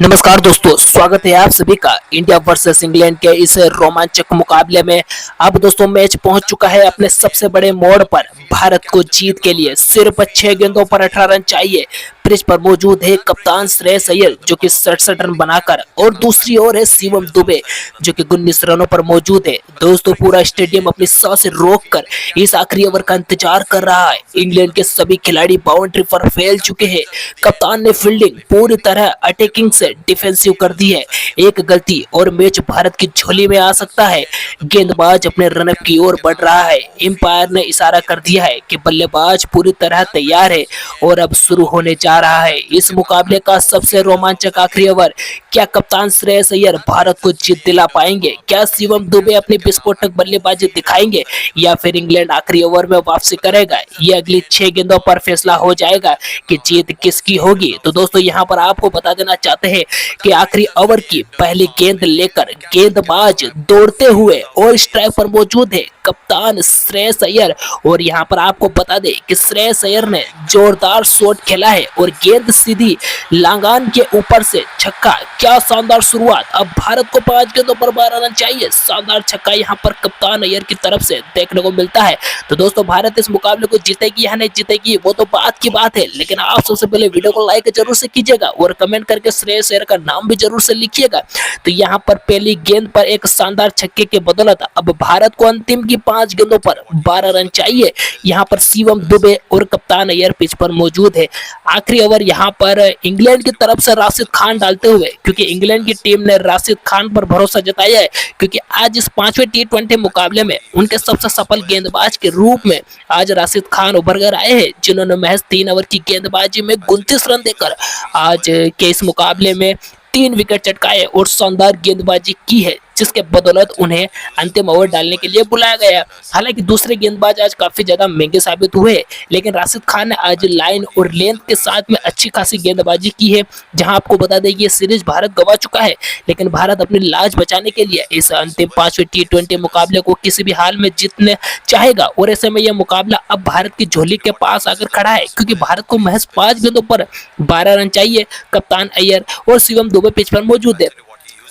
नमस्कार दोस्तों, स्वागत है आप सभी का इंडिया वर्सेस इंग्लैंड के इस रोमांचक मुकाबले में। अब दोस्तों मैच पहुंच चुका है अपने सबसे बड़े मोड़ पर। भारत को जीत के लिए सिर्फ 6 गेंदों पर 18 रन चाहिए। पिच पर मौजूद है कप्तान श्रेयस अय्यर जो कि 67 रन बनाकर, और दूसरी ओर है शिवम दुबे जो कि 19 रनों पर मौजूद है। दोस्तों पूरा स्टेडियम अपनी सांस रोककर इस आखिरी ओवर का इंतजार कर रहा है। इंग्लैंड के सभी खिलाड़ी बाउंड्री पर फैल चुके हैं। कप्तान ने फील्डिंग पूरी तरह अटैकिंग से डिफेंसिव कर दी है। एक गलती और मैच भारत की झोली में आ सकता है। गेंदबाज अपने रनअप की ओर बढ़ रहा है। एम्पायर ने इशारा कर दिया है कि बल्लेबाज पूरी तरह तैयार है और अब शुरू होने जा रहा है इस मुकाबले का सबसे रोमांचक आखिरी ओवर। क्या कप्तान श्रेयस अय्यर भारत को जीत दिला पाएंगे? क्या शिवम दुबे अपनी विस्फोटक बल्लेबाजी दिखाएंगे या फिर इंग्लैंड आखिरी ओवर में वापसी करेगा? ये अगली 6 गेंदों पर फैसला हो जाएगा कि जीत किसकी होगी। तो दोस्तों यहाँ पर आपको बता देना चाहते हैं कि आखिरी ओवर की पहली गेंद लेकर गेंदबाज दौड़ते हुए और स्ट्राइक पर मौजूद है कप्तान श्रेयस अय्यर। और यहाँ पर आपको बता दें कि श्रेयस अय्यर ने जोरदार शॉट खेला है और गेंद सीधी लांगान के ऊपर से छक्का। क्या शानदार शुरुआत! अब भारत को 5 गेंदों पर 12 रन चाहिए। शानदार छक्का यहाँ पर कप्तान अय्यर की तरफ से देखने को मिलता है। तो दोस्तों भारत इस मुकाबले को जीतेगी या नहीं जीतेगी वो तो बात की बात है, लेकिन आप सबसे पहले वीडियो को लाइक जरूर से कीजिएगा और कमेंट करके श्रेयस अय्यर का नाम भी जरूर से लिखिएगा। तो यहाँ पर पहली गेंद पर एक शानदार छक्के के बदौलत अब भारत को अंतिम की 5 गेंदों पर 12 रन चाहिए। यहाँ पर शिवम दुबे और कप्तान अय्यर पिच पर मौजूद है। आखिरी ओवर यहाँ पर इंग्लैंड की तरफ से राशिद खान डालते हुए, क्योंकि इंग्लैंड की टीम ने राशिद खान पर भरोसा जताया है, क्योंकि आज इस 5वें T20 मुकाबले में उनके सबसे सफल गेंदबाज के रूप में आज राशिद खान उभर कर आए हैं, जिन्होंने महज 3 ओवर की गेंदबाजी में 29 रन देकर आज के इस मुकाबले में 3 विकेट चटकाए और शानदार गेंदबाजी की है, जिसके बदौलत उन्हें अंतिम ओवर डालने के लिए बुलाया गया। हालांकि दूसरे गेंदबाज आज काफी ज्यादा महंगे साबित हुए, लेकिन राशिद खान ने आज लाइन और लेंथ के साथ में अच्छी खासी गेंदबाजी की है। जहां आपको बता दें कि ये सीरीज भारत गंवा चुका है, लेकिन भारत अपनी लाज बचाने के लिए इस अंतिम 5वें T20 मुकाबले को किसी भी हाल में जीतने चाहेगा। और ऐसे में यह मुकाबला अब भारत की झोली के पास आकर खड़ा है, क्योंकि भारत को महज 5 गेंदों पर 12 रन चाहिए। कप्तान अय्यर और शिवम दुबे पिच पर मौजूद है।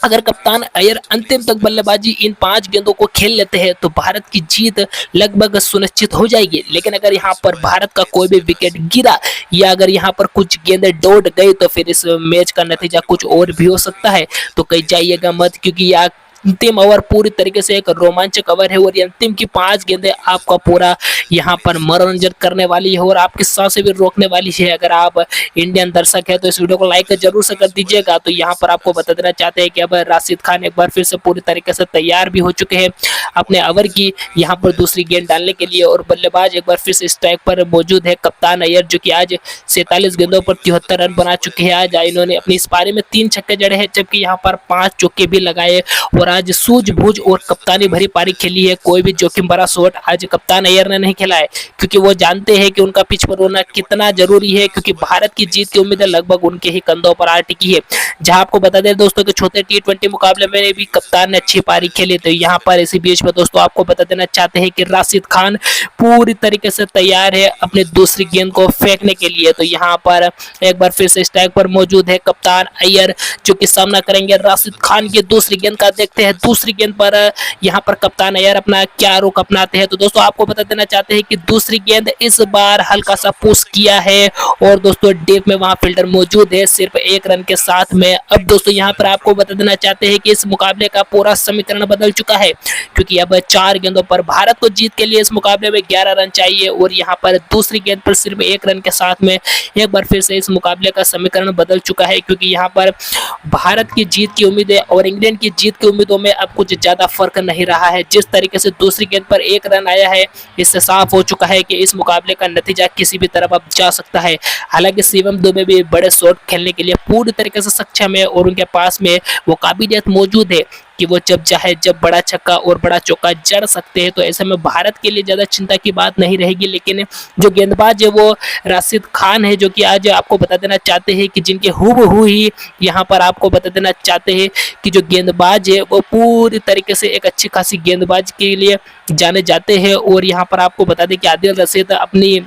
अगर कप्तान अय्यर अंतिम तक बल्लेबाजी इन 5 गेंदों को खेल लेते हैं तो भारत की जीत लगभग सुनिश्चित हो जाएगी। लेकिन अगर यहाँ पर भारत का कोई भी विकेट गिरा या अगर यहाँ पर कुछ गेंदें दौड़ गई तो फिर इस मैच का नतीजा कुछ और भी हो सकता है। तो कहीं जाइएगा मत, क्योंकि यह अंतिम ओवर पूरी तरीके से एक रोमांचक ओवर है और ये अंतिम की 5 गेंदें आपका पूरा यहाँ पर मनोरंजन करने वाली है और आपकी सांसें भी रोकने वाली है। अगर आप इंडियन दर्शक है तो इस वीडियो को लाइक जरूर से कर दीजिएगा। तो यहाँ पर आपको बता देना चाहते हैं कि अब राशिद खान एक बार फिर से पूरी तरीके से तैयार भी हो चुके हैं अपने ओवर की यहाँ पर दूसरी गेंद डालने के लिए, और बल्लेबाज एक बार फिर से स्ट्राइक पर मौजूद है कप्तान अय्यर, जो कि आज 47 गेंदों पर 73 रन बना चुके हैं। आज इन्होंने अपनी इस पारी में 3 छक्के जड़े हैं, जबकि यहाँ पर 5 चौके भी लगाए और आज सूझबूझ और कप्तानी भरी पारी खेली है। कोई भी जोखिम भरा शॉट आज कप्तान अय्यर ने नहीं खेला है, क्योंकि वो जानते हैं कि उनका पिच पर होना कितना जरूरी है, क्योंकि भारत की जीत की उम्मीदें लगभग उनके ही कंधों पर आ टिकी है। जहां आपको बता दें दोस्तों कि छोटे T20 मुकाबले में भी कप्तान ने अच्छी पारी खेली। तो यहाँ पर इसी बीच में दोस्तों आपको बता देना चाहते हैं कि राशिद खान पूरी तरीके से तैयार है अपनी दूसरी गेंद को फेंकने के लिए। तो यहाँ पर एक बार फिर से स्ट्राइक पर मौजूद है कप्तान अय्यर, जो कि सामना करेंगे राशिद खान की दूसरी गेंद का। देखते हैं दूसरी गेंद पर यहाँ पर कप्तान अय्यर अपना क्या रुख अपनाते हैं। तो दोस्तों आपको बता देना चाहते हैं कि दूसरी गेंद इस बार हल्का सा पुश किया है और दोस्तों डीप में वहां फील्डर मौजूद है सिर्फ 1 रन के साथ में। अब दोस्तों यहाँ पर आपको बता देना चाहते हैं कि इस मुकाबले का पूरा समीकरण बदल चुका है, क्योंकि अब 4 गेंदों पर भारत को जीत के लिए इस मुकाबले में 11 रन चाहिए और यहाँ पर दूसरी गेंद पर सिर्फ 1 रन के साथ में एक बार फिर से इस मुकाबले का समीकरण बदल चुका है, क्योंकि यहाँ पर भारत की जीत की उम्मीदें और इंग्लैंड की जीत की उम्मीदों में अब कुछ ज्यादा फर्क नहीं रहा है। जिस तरीके से दूसरी गेंद पर 1 रन आया है, इससे साफ हो चुका है कि इस मुकाबले का नतीजा किसी भी तरफ अब जा सकता है। हालांकि शिवम दुबे भी बड़े शॉट खेलने के लिए पूरी तरीके से सक्षम है और उनके पास में वो काबिलियत मौजूद है कि वो जब चाहे जब बड़ा छक्का और बड़ा चौका जड़ सकते हैं। तो ऐसे में भारत के लिए ज्यादा चिंता की बात नहीं रहेगी। लेकिन जो गेंदबाज है वो राशिद खान है, जो कि आज आपको बता देना चाहते हैं कि जिनके हूबहू ही यहाँ पर आपको बता देना चाहते हैं कि जो गेंदबाज है वो पूरी तरीके से एक अच्छी खासी गेंदबाज के लिए जाने जाते हैं। और यहाँ पर आपको बता दें कि आदिल रशीद अपनी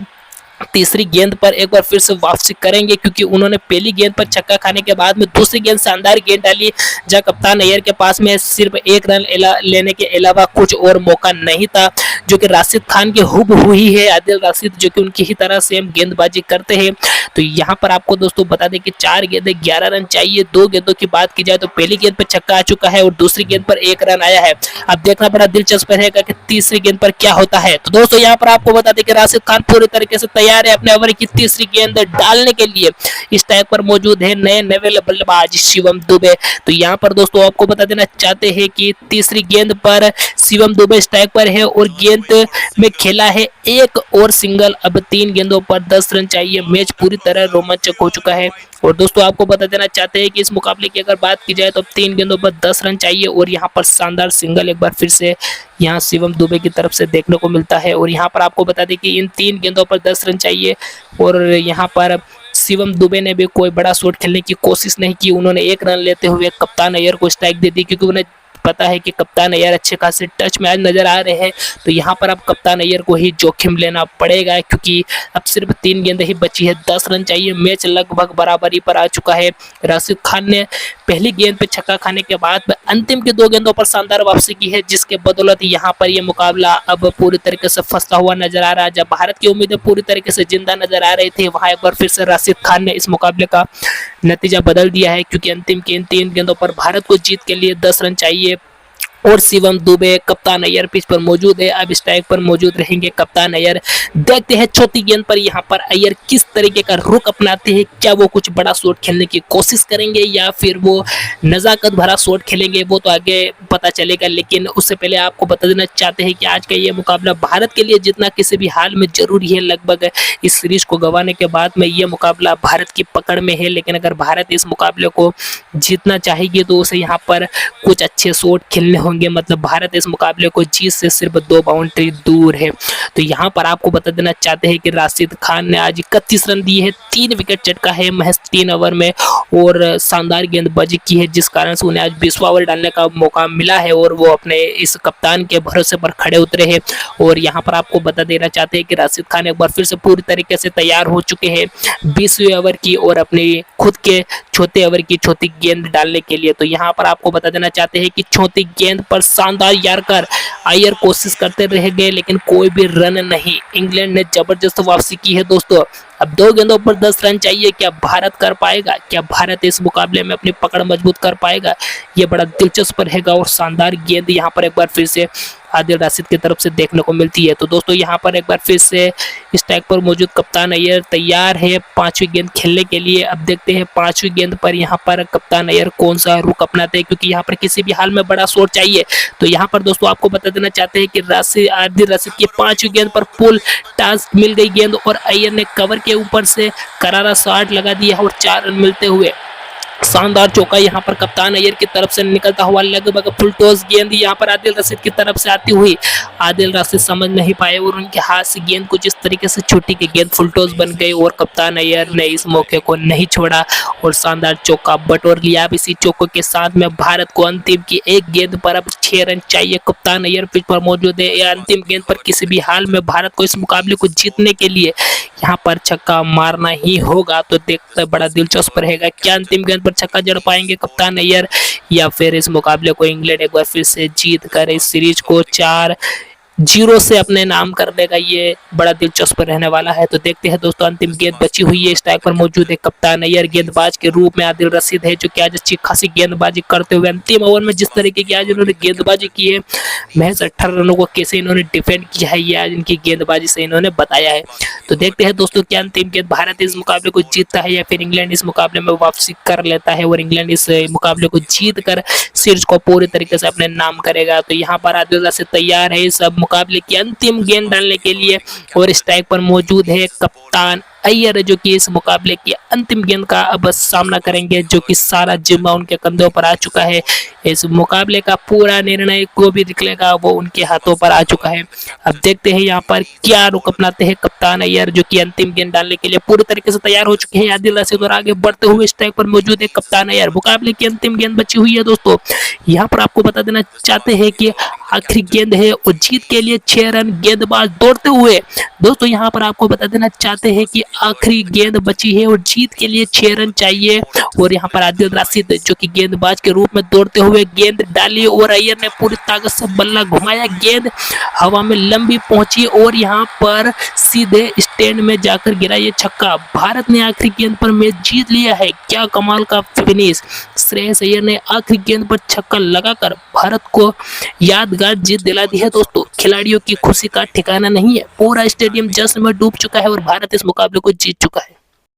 तीसरी गेंद पर एक बार फिर से वापसी करेंगे, क्योंकि उन्होंने पहली गेंद पर छक्का खाने के बाद में दूसरी गेंद शानदार गेंद डाली, जहां कप्तान अय्यर के पास में सिर्फ एक रन लेने के अलावा कुछ और मौका नहीं था, जो कि राशिद खान के हुबहू ही है। आदिल रशीद जो कि उनकी ही तरह सेम गेंदबाजी करते हैं। तो यहाँ पर आपको दोस्तों बता दें कि 4 गेंदें 11 रन चाहिए। 2 गेंदों की बात की जाए तो पहली गेंद पर छक्का आ चुका है और दूसरी गेंद पर 1 रन आया है। अब देखना बड़ा दिलचस्प रहेगा कि तीसरी गेंद पर क्या होता है। तो दोस्तों यहाँ पर आपको बता दें कि राशिद खान पूरी तरीके से तैयार है अपने ओवर की तीसरी गेंद डालने के लिए। इस टाइप पर मौजूद है नए नवेले बल्लेबाज शिवम दुबे। तो यहाँ पर दोस्तों आपको बता देना चाहते हैं कि तीसरी गेंद पर शिवम दुबे स्ट्राइक पर है और गेंद में खेला है एक और सिंगल। अब 3 गेंदों पर 10 रन चाहिए। मैच पूरी तरह रोमांचक हो चुका है। और दोस्तों आपको बता देना चाहते हैं कि इस मुकाबले की अगर बात की जाए तो 3 गेंदों पर 10 रन चाहिए और यहाँ पर शानदार सिंगल एक बार फिर से यहाँ शिवम दुबे की तरफ से देखने को मिलता है। और यहाँ पर आपको बता दें कि इन 3 गेंदों पर 10 रन चाहिए और यहाँ पर शिवम दुबे ने भी कोई बड़ा शॉट खेलने की कोशिश नहीं की। उन्होंने 1 रन लेते हुए कप्तान अय्यर को स्ट्राइक दे दी, क्योंकि उन्हें पता है कि कप्तान अय्यर अच्छे खासे टच में आज नजर आ रहे हैं। तो यहाँ पर अब कप्तान अय्यर को ही जोखिम लेना पड़ेगा, क्योंकि अब सिर्फ 3 गेंदें ही बची है। 10 रन चाहिए। मैच लगभग बराबरी पर आ चुका है। राशिद खान ने पहली गेंद पे छक्का खाने के बाद अंतिम की 2 गेंदों पर शानदार वापसी की है, जिसके बदौलत यहाँ पर यह मुकाबला अब पूरी तरीके से फंसा हुआ नजर आ रहा है। जब भारत की उम्मीदें पूरी तरीके से जिंदा नजर आ रही थी, वहां एक बार फिर से राशिद खान ने इस मुकाबले का नतीजा बदल दिया है, क्योंकि अंतिम की इन 3 गेंदों पर भारत को जीत के लिए 10 रन चाहिए। और शिवम दुबे कप्तान अय्यर पिच पर मौजूद है। अब स्ट्राइक पर मौजूद रहेंगे कप्तान अय्यर। देखते हैं चौथी गेंद पर यहाँ पर अय्यर किस तरीके का रुख अपनाते हैं। क्या वो कुछ बड़ा शॉट खेलने की कोशिश करेंगे या फिर वो नजाकत भरा शॉट खेलेंगे, वो तो आगे पता चलेगा। लेकिन उससे पहले आपको बता देना चाहते हैं कि आज का ये मुकाबला भारत के लिए जीतना किसी भी हाल में जरूरी है। लगभग इस सीरीज को गंवाने के बाद में ये मुकाबला भारत की पकड़ में है, लेकिन अगर भारत इस मुकाबले को जीतना चाहेगी तो उसे यहाँ पर कुछ अच्छे शॉट खेलने होंगे। मतलब भारत इस मुकाबले को जीत से सिर्फ 2 बाउंड्री दूर है। तो यहाँ पर आपको बता देना चाहते हैं कि राशिद खान ने आज 31 रन दिए हैं, 3 विकेट चटका है महज 3 ओवर में और शानदार गेंदबाजी की है, जिस कारण से उन्हें आज 20वां ओवर डालने का मौका मिला है और वो अपने इस कप्तान के भरोसे पर खड़े उतरे हैं। और यहाँ पर आपको बता देना चाहते हैं कि राशिद खान एक बार फिर से पूरी तरीके से तैयार हो चुके हैं 20वें ओवर की और अपने खुद के चौथे ओवर की चौथी गेंद डालने के लिए। तो यहाँ पर आपको बता देना चाहते हैं कि चौथी गेंद पर शानदार यार्कर अय्यर कोशिश करते रह गए, लेकिन कोई भी रन नहीं। इंग्लैंड ने जबरदस्त वापसी की है दोस्तों। अब 2 गेंदों पर 10 रन चाहिए। क्या भारत कर पाएगा? क्या भारत इस मुकाबले में अपनी पकड़ मजबूत कर पाएगा? ये बड़ा दिलचस्प रहेगा। और शानदार गेंद यहाँ पर एक बार फिर से आदिल रशीद की तरफ से देखने को मिलती है। तो दोस्तों यहाँ पर एक बार फिर से स्ट्राइक पर मौजूद कप्तान अय्यर तैयार है 5वीं गेंद खेलने के लिए। अब देखते हैं 5वीं गेंद पर यहाँ पर कप्तान अय्यर कौन सा रुख अपनाते हैं, क्योंकि यहाँ पर किसी भी हाल में बड़ा शॉट चाहिए। तो यहाँ पर दोस्तों आपको बता देना चाहते हैं कि आदिल रशीद की 5वीं गेंद पर पुल टॉस मिल गई गेंद और अय्यर ने कवर के ऊपर से करारा शॉट लगा दिया और 4 रन मिलते हुए शानदार चौका यहाँ पर कप्तान अय्यर की तरफ से निकलता हुआ। लगभग फुल टॉस गेंद यहाँ पर आदिल रशीद की तरफ से आती हुई आदिल रशीद समझ नहीं पाए और उनके हाथ से गेंद कुछ इस तरीके से छूटी कि गेंद फुल टॉस बन गई और कप्तान अय्यर ने इस मौके को नहीं छोड़ा और शानदार चौका बटोर लिया। अब इसी चौके के साथ में भारत को अंतिम की 1 गेंद पर अब 6 रन चाहिए। कप्तान अय्यर पिच पर मौजूद है। यह अंतिम गेंद पर किसी भी हाल में भारत को इस मुकाबले को जीतने के लिए यहाँ पर छक्का मारना ही होगा। तो देखते बड़ा दिलचस्प रहेगा, क्या अंतिम गेंद पर छक्का जड़ पाएंगे कप्तान अय्यर या फिर इस मुकाबले को इंग्लैंड एक बार फिर से जीत कर इस सीरीज को 4-0 से अपने नाम कर देगा। ये बड़ा दिलचस्प रहने वाला है। तो देखते हैं दोस्तों, अंतिम गेंद बची हुई है। स्ट्राइक पर मौजूद है कप्तान अय्यर। गेंदबाज के रूप में आदिल रशीद है, जो कि आज अच्छी खासी गेंदबाजी करते हुए अंतिम ओवर में जिस तरीके की आज इन्होंने गेंदबाजी की है, महज 18 रनों को कैसे इन्होंने डिफेंड किया है, ये आज इनकी गेंदबाजी से इन्होंने बताया है। तो देखते हैं दोस्तों, क्या अंतिम गेंद भारत इस मुकाबले को जीतता है या फिर इंग्लैंड इस मुकाबले में वापसी कर लेता है और इंग्लैंड इस मुकाबले को जीत कर सीरीज को पूरी तरीके से अपने नाम करेगा। तो यहाँ पर आदिल रशीद तैयार है इस मुकाबले की अंतिम गेंद डालने के लिए और स्ट्राइक पर मौजूद है कप्तान अय्यर जो कि इस मुकाबले की अंतिम गेंद का अब सामना करेंगे, जो कि सारा जिम्मा उनके कंधों पर आ चुका है। इस मुकाबले का पूरा निर्णय को भी निकलेगा वो उनके हाथों पर आ चुका है। अब देखते हैं यहाँ पर क्या रुख अपनाते हैं कप्तान अय्यर, जो कि अंतिम गेंद डालने के लिए पूरी तरीके से तैयार हो चुके हैं। आदिल रशीद और आगे बढ़ते हुए स्ट्राइक पर मौजूद है कप्तान अय्यर। मुकाबले की अंतिम गेंद बची हुई है दोस्तों। यहाँ पर आपको बता देना चाहते हैं कि आखिरी गेंद है और जीत के लिए 6 रन गेंदबाज दौड़ते हुए। दोस्तों यहाँ पर आपको बता देना चाहते हैं कि आखिरी गेंद बची है और जीत के लिए 6 रन चाहिए। और यहाँ पर आदिल रशीद जो कि गेंदबाज के रूप में दौड़ते हुए गेंद डाली और अय्यर ने पूरी ताकत से बल्ला घुमाया, गेंद हवा में लंबी पहुंची और यहाँ पर सीधे स्टैंड में जाकर गिरा ये छक्का। भारत ने आखिरी गेंद पर मैच जीत लिया है। क्या कमाल का फिनिश। श्रेयस अय्यर ने आखिरी गेंद पर छक्का लगाकर भारत को यादगार जीत दिला दी है दोस्तों। खिलाड़ियों की खुशी का ठिकाना नहीं है। पूरा स्टेडियम जश्न में डूब चुका है और भारत इस मुकाबले को जीत चुका है।